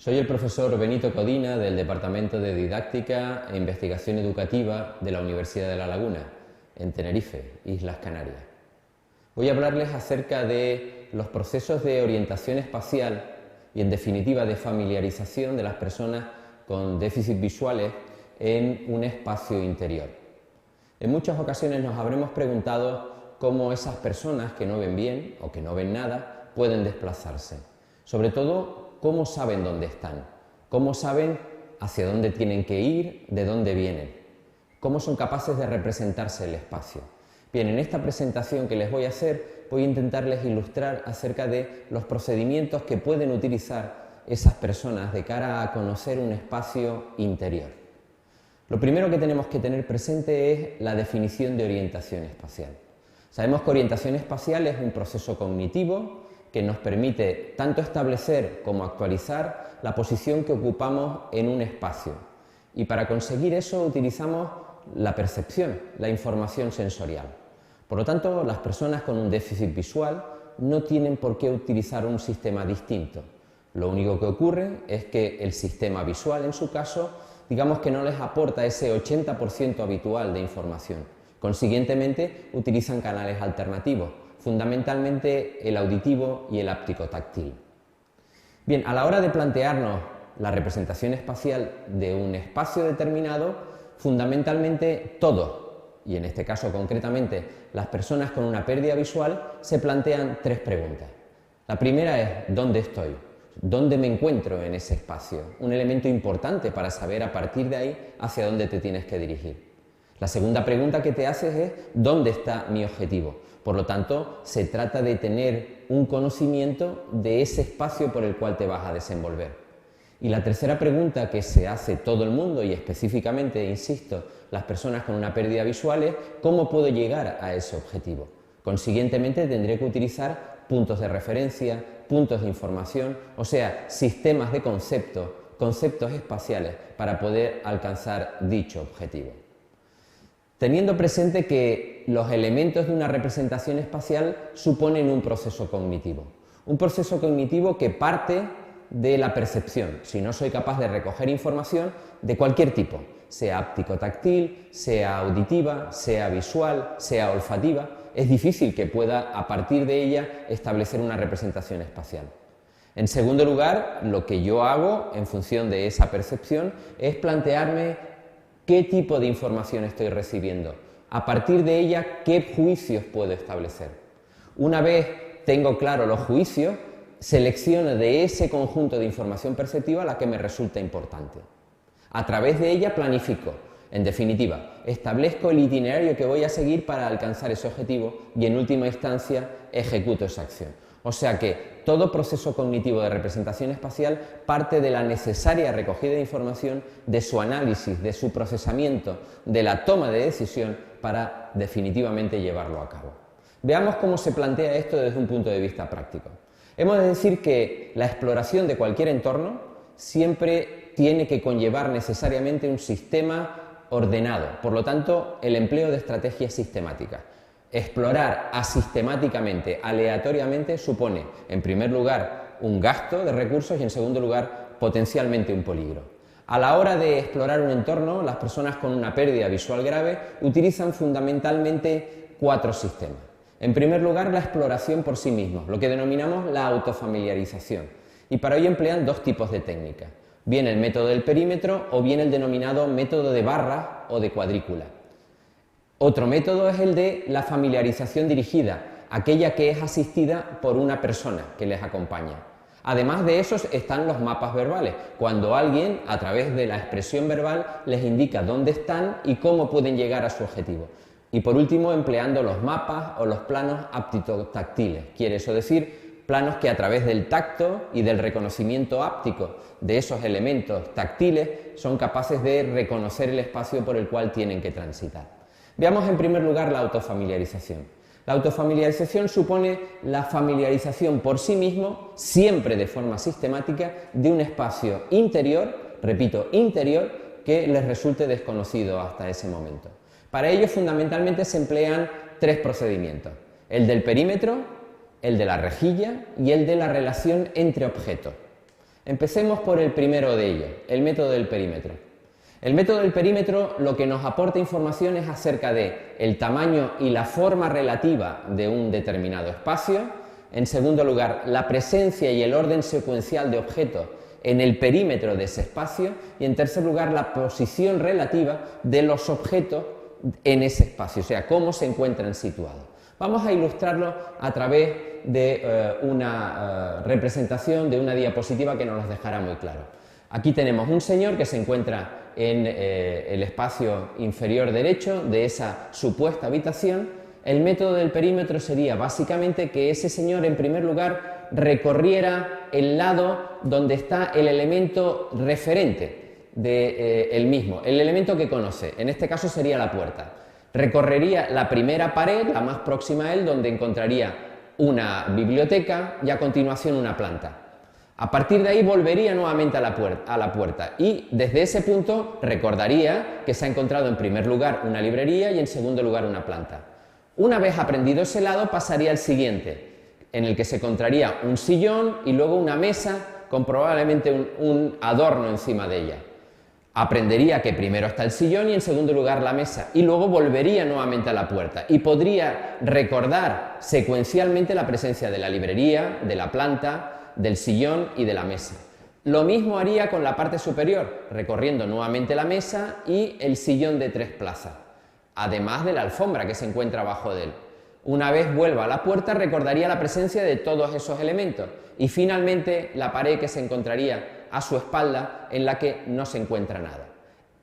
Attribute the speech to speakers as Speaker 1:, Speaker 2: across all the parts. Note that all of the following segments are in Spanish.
Speaker 1: Soy el profesor Benito Codina del Departamento de Didáctica e Investigación Educativa de la Universidad de La Laguna, en Tenerife, Islas Canarias. Voy a hablarles acerca de los procesos de orientación espacial y, en definitiva, de familiarización de las personas con déficits visuales en un espacio interior. En muchas ocasiones nos habremos preguntado cómo esas personas que no ven bien o que no ven nada pueden desplazarse. Sobre todo, cómo saben dónde están, cómo saben hacia dónde tienen que ir, de dónde vienen, cómo son capaces de representarse el espacio. Bien, en esta presentación que les voy a hacer, voy a intentarles ilustrar acerca de los procedimientos que pueden utilizar esas personas de cara a conocer un espacio interior. Lo primero que tenemos que tener presente es la definición de orientación espacial. Sabemos que orientación espacial es un proceso cognitivo que nos permite tanto establecer como actualizar la posición que ocupamos en un espacio. Y para conseguir eso utilizamos la percepción, la información sensorial. Por lo tanto, las personas con un déficit visual no tienen por qué utilizar un sistema distinto. Lo único que ocurre es que el sistema visual, en su caso, digamos que no les aporta ese 80% habitual de información. Consiguientemente, utilizan canales alternativos, fundamentalmente el auditivo y el áptico-táctil. Bien, a la hora de plantearnos la representación espacial de un espacio determinado, fundamentalmente todos, y en este caso concretamente las personas con una pérdida visual, se plantean tres preguntas. La primera es ¿dónde estoy? ¿Dónde me encuentro en ese espacio? Un elemento importante para saber a partir de ahí hacia dónde te tienes que dirigir. La segunda pregunta que te haces es ¿dónde está mi objetivo? Por lo tanto, se trata de tener un conocimiento de ese espacio por el cual te vas a desenvolver. Y la tercera pregunta que se hace todo el mundo, y específicamente, insisto, las personas con una pérdida visual, es ¿cómo puedo llegar a ese objetivo? Consiguientemente, tendré que utilizar puntos de referencia, puntos de información, o sea, sistemas de conceptos espaciales para poder alcanzar dicho objetivo. Teniendo presente que los elementos de una representación espacial suponen un proceso cognitivo que parte de la percepción. Si no soy capaz de recoger información de cualquier tipo, sea áptico-táctil, sea auditiva, sea visual, sea olfativa, es difícil que pueda a partir de ella establecer una representación espacial. En segundo lugar, lo que yo hago en función de esa percepción es plantearme ¿qué tipo de información estoy recibiendo? A partir de ella, ¿qué juicios puedo establecer? Una vez tengo claro los juicios, selecciono de ese conjunto de información perceptiva la que me resulta importante. A través de ella planifico. En definitiva, establezco el itinerario que voy a seguir para alcanzar ese objetivo y, en última instancia, ejecuto esa acción. O sea que todo proceso cognitivo de representación espacial parte de la necesaria recogida de información, de su análisis, de su procesamiento, de la toma de decisión para definitivamente llevarlo a cabo. Veamos cómo se plantea esto desde un punto de vista práctico. Hemos de decir que la exploración de cualquier entorno siempre tiene que conllevar necesariamente un sistema ordenado, por lo tanto, el empleo de estrategias sistemáticas. Explorar asistemáticamente, aleatoriamente, supone, en primer lugar, un gasto de recursos y, en segundo lugar, potencialmente un peligro. A la hora de explorar un entorno, las personas con una pérdida visual grave utilizan fundamentalmente cuatro sistemas. En primer lugar, la exploración por sí mismos, lo que denominamos la autofamiliarización, y para ello emplean dos tipos de técnicas, bien el método del perímetro o bien el denominado método de barras o de cuadrícula. Otro método es el de la familiarización dirigida, aquella que es asistida por una persona que les acompaña. Además de esos están los mapas verbales, cuando alguien, a través de la expresión verbal, les indica dónde están y cómo pueden llegar a su objetivo. Y por último, empleando los mapas o los planos áptico-táctiles, quiere eso decir, planos que a través del tacto y del reconocimiento áptico de esos elementos táctiles son capaces de reconocer el espacio por el cual tienen que transitar. Veamos en primer lugar la autofamiliarización. La autofamiliarización supone la familiarización por sí mismo, siempre de forma sistemática, de un espacio interior, repito, interior, que les resulte desconocido hasta ese momento. Para ello, fundamentalmente, se emplean tres procedimientos: el del perímetro, el de la rejilla y el de la relación entre objetos. Empecemos por el primero de ellos, el método del perímetro. El método del perímetro lo que nos aporta información es acerca de el tamaño y la forma relativa de un determinado espacio. En segundo lugar, la presencia y el orden secuencial de objetos en el perímetro de ese espacio. Y en tercer lugar, la posición relativa de los objetos en ese espacio, o sea, cómo se encuentran situados. Vamos a ilustrarlo a través de una representación de una diapositiva que nos los dejará muy claro. Aquí tenemos un señor que se encuentra en el espacio inferior derecho de esa supuesta habitación. El método del perímetro sería básicamente que ese señor, en primer lugar, recorriera el lado donde está el elemento referente del mismo, el elemento que conoce, en este caso sería la puerta. Recorrería la primera pared, la más próxima a él, donde encontraría una biblioteca y a continuación una planta. A partir de ahí volvería nuevamente a la puerta y desde ese punto recordaría que se ha encontrado en primer lugar una librería y en segundo lugar una planta. Una vez aprendido ese lado pasaría al siguiente, en el que se encontraría un sillón y luego una mesa con probablemente un adorno encima de ella. Aprendería que primero está el sillón y en segundo lugar la mesa y luego volvería nuevamente a la puerta y podría recordar secuencialmente la presencia de la librería, de la planta, del sillón y de la mesa. Lo mismo haría con la parte superior, recorriendo nuevamente la mesa y el sillón de 3 plazas, además de la alfombra que se encuentra abajo de él. Una vez vuelva a la puerta recordaría la presencia de todos esos elementos y finalmente la pared que se encontraría a su espalda en la que no se encuentra nada.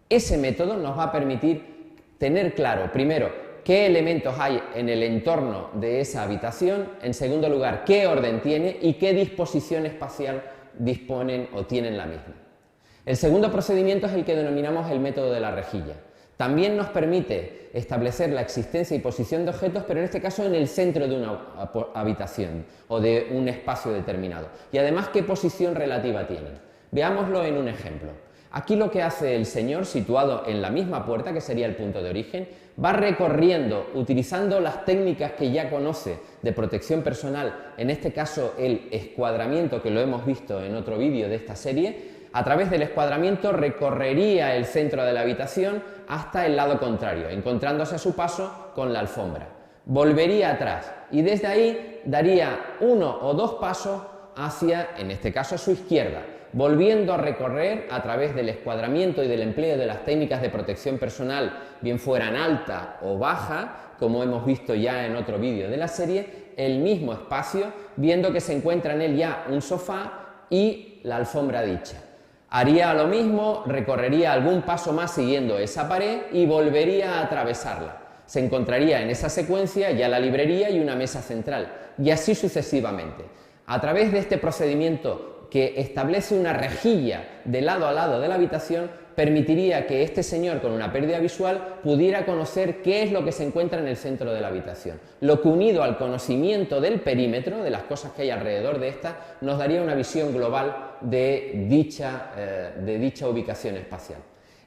Speaker 1: Ese método nos va a permitir tener claro, primero, qué elementos hay en el entorno de esa habitación, en segundo lugar, qué orden tiene y qué disposición espacial disponen o tienen la misma. El segundo procedimiento es el que denominamos el método de la rejilla. También nos permite establecer la existencia y posición de objetos, pero en este caso en el centro de una habitación o de un espacio determinado. Y además, qué posición relativa tienen. Veámoslo en un ejemplo. Aquí lo que hace el señor, situado en la misma puerta, que sería el punto de origen, va recorriendo, utilizando las técnicas que ya conoce de protección personal, en este caso el escuadramiento, que lo hemos visto en otro vídeo de esta serie. A través del escuadramiento recorrería el centro de la habitación hasta el lado contrario, encontrándose a su paso con la alfombra. Volvería atrás y desde ahí daría 1 o 2 pasos hacia, en este caso, a su izquierda, volviendo a recorrer a través del escuadramiento y del empleo de las técnicas de protección personal, bien fueran alta o baja, como hemos visto ya en otro vídeo de la serie, el mismo espacio, viendo que se encuentra en él ya un sofá y la alfombra dicha. Haría lo mismo, recorrería algún paso más siguiendo esa pared y volvería a atravesarla. Se encontraría en esa secuencia ya la librería y una mesa central, y así sucesivamente. A través de este procedimiento que establece una rejilla de lado a lado de la habitación, permitiría que este señor con una pérdida visual pudiera conocer qué es lo que se encuentra en el centro de la habitación, lo que unido al conocimiento del perímetro, de las cosas que hay alrededor de esta, nos daría una visión global de dicha ubicación espacial.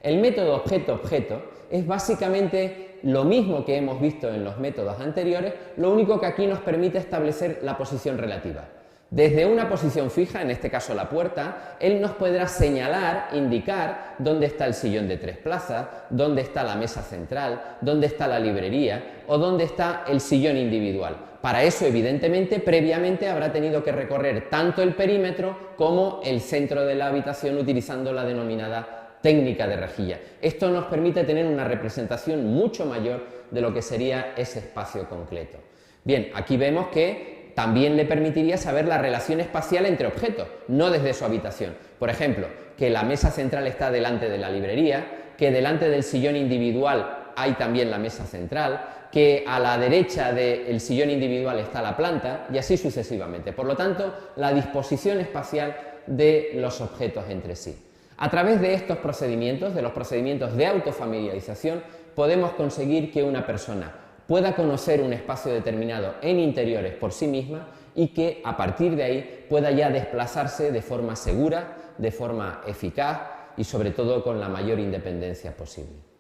Speaker 1: El método objeto-objeto es básicamente lo mismo que hemos visto en los métodos anteriores, lo único que aquí nos permite establecer la posición relativa. Desde una posición fija, en este caso la puerta, él nos podrá señalar, indicar dónde está el sillón de 3 plazas, dónde está la mesa central, dónde está la librería o dónde está el sillón individual. Para eso, evidentemente, previamente habrá tenido que recorrer tanto el perímetro como el centro de la habitación utilizando la denominada técnica de rejilla. Esto nos permite tener una representación mucho mayor de lo que sería ese espacio concreto. Bien, aquí vemos que también le permitiría saber la relación espacial entre objetos, no desde su habitación. Por ejemplo, que la mesa central está delante de la librería, que delante del sillón individual hay también la mesa central, que a la derecha del sillón individual está la planta y así sucesivamente. Por lo tanto, la disposición espacial de los objetos entre sí. A través de estos procedimientos, de los procedimientos de autofamiliarización, podemos conseguir que una persona pueda conocer un espacio determinado en interiores por sí misma y que a partir de ahí pueda ya desplazarse de forma segura, de forma eficaz y sobre todo con la mayor independencia posible.